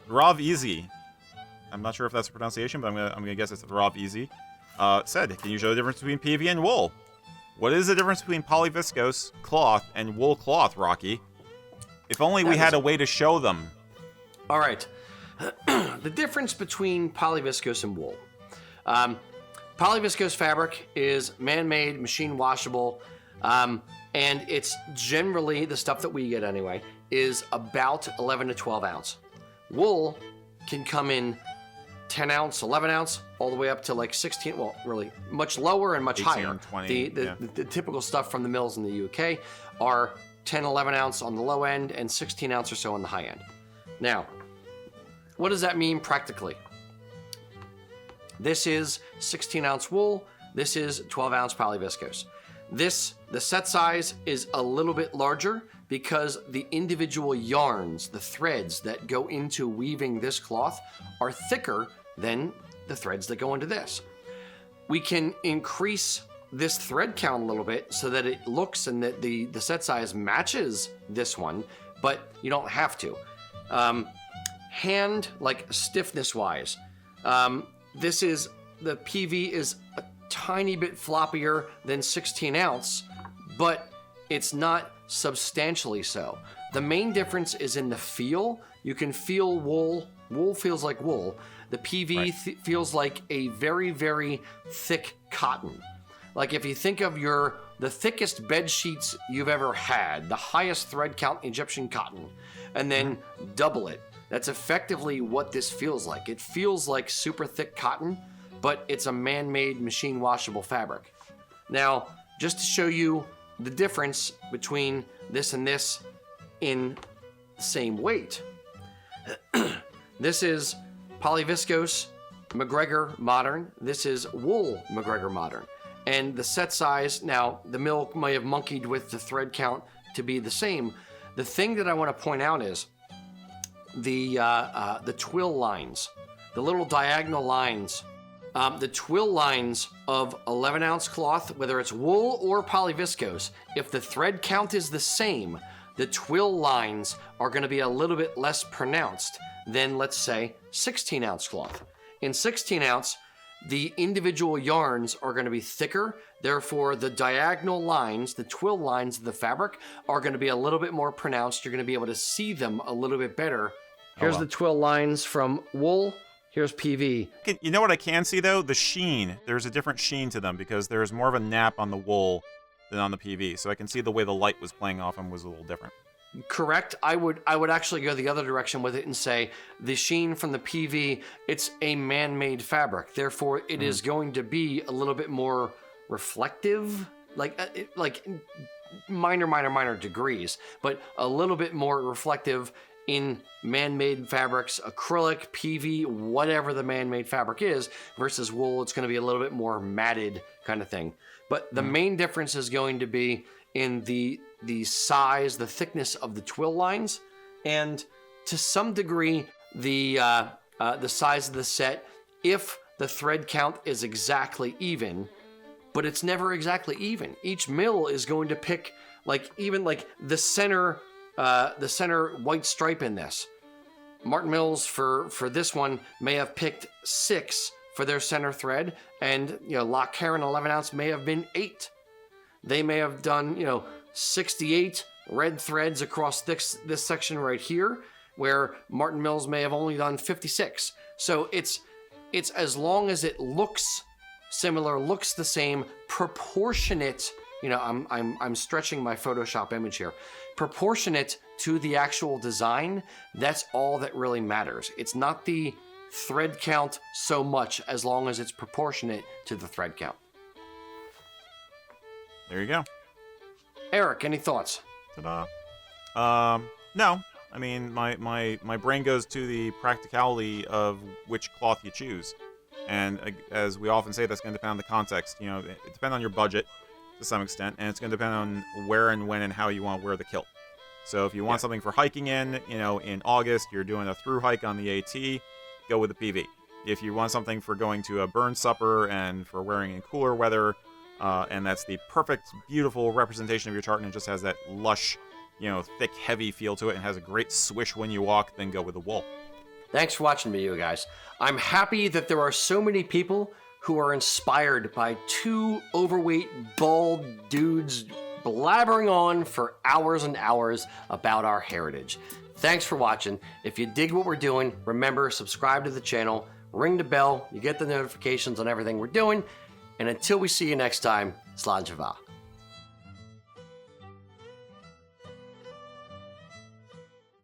Rav Easy. I'm not sure if that's a pronunciation, but I'm gonna guess it's Rav Easy. Said, can you show the difference between PV and wool? What is the difference between poly-viscose cloth and wool cloth, Rocky? If only we had a way to show them. All right. The difference between polyviscose and wool. Polyviscose fabric is man-made, machine washable, and it's generally, the stuff that we get anyway, is about 11 to 12 ounce. Wool can come in 10 ounce, 11 ounce, all the way up to like 16, well, really much lower and much 18 higher. and 20, The typical stuff from the mills in the UK are 10, 11 ounce on the low end and 16 ounce or so on the high end. Now, what does that mean practically? This is 16 ounce wool. This is 12 ounce polyviscose. The set size is a little bit larger because the individual yarns, the threads that go into weaving this cloth are thicker than the threads that go into this. We can increase this thread count a little bit so that it looks and that the set size matches this one, but you don't have to. Hand, like stiffness wise, this is, the PV is a tiny bit floppier than 16 ounce, but it's not substantially so. The main difference is in the feel. You can feel wool. Wool feels like wool. The PV right. Feels like a very, very thick cotton. Like if you think of the thickest bed sheets you've ever had, the highest thread count Egyptian cotton, and then double it. That's effectively what this feels like. It feels like super thick cotton, but it's a man-made machine washable fabric. Now, just to show you the difference between this and this in the same weight. This is polyviscose McGregor Modern. This is wool McGregor Modern. And the set size, now the mill may have monkeyed with the thread count to be the same. The thing that I want to point out is the twill lines, the little diagonal lines. The twill lines of 11 ounce cloth, whether it's wool or polyviscose, if the thread count is the same, the twill lines are going to be a little bit less pronounced than, let's say, 16 ounce cloth. In 16 ounce, the individual yarns are going to be thicker. Therefore, the diagonal lines, the twill lines of the fabric, are going to be a little bit more pronounced. You're going to be able to see them a little bit better. Here's the twill lines from wool. Here's PV. You know what I can see, though? The sheen. There's a different sheen to them because there's more of a nap on the wool than on the PV. So I can see the way the light was playing off them was a little different. Correct. I would actually go the other direction with it and say the sheen from the PV, it's a man-made fabric. Therefore, it is going to be a little bit more reflective, like minor degrees, but a little bit more reflective in man-made fabrics, acrylic, PV, whatever the man-made fabric is, versus wool. It's going to be a little bit more matted kind of thing. But the main difference is going to be in the size, the thickness of the twill lines, and to some degree the size of the set if the thread count is exactly even, but it's never exactly even. Each mill is going to pick even the center white stripe in this. Martin Mills for this one may have picked 6 for their center thread, and Lock Heron 11 ounce may have been 8. They may have done 68 red threads across this section right here, where Martin Mills may have only done 56. So it's as long as it looks similar, looks the same, proportionate. I'm stretching my Photoshop image here. Proportionate to the actual design, that's all that really matters. It's not the thread count so much as long as it's proportionate to the thread count. There you go. Eric, any thoughts? Ta-da. No. I mean, my brain goes to the practicality of which cloth you choose. And as we often say, that's going to depend on the context. It depends on your budget to some extent, and it's going to depend on where and when and how you want to wear the kilt. So if you want something for hiking in August, you're doing a through hike on the AT, go with the PV. If you want something for going to a burn supper and for wearing in cooler weather, and that's the perfect, beautiful representation of your tartan, and just has that lush, thick, heavy feel to it, and has a great swish when you walk, then go with the wool. Thanks for watching me, you guys. I'm happy that there are so many people who are inspired by two overweight, bald dudes blabbering on for hours and hours about our heritage. Thanks for watching. If you dig what we're doing, remember, subscribe to the channel, ring the bell, you get the notifications on everything we're doing, and until we see you next time, Slanjava.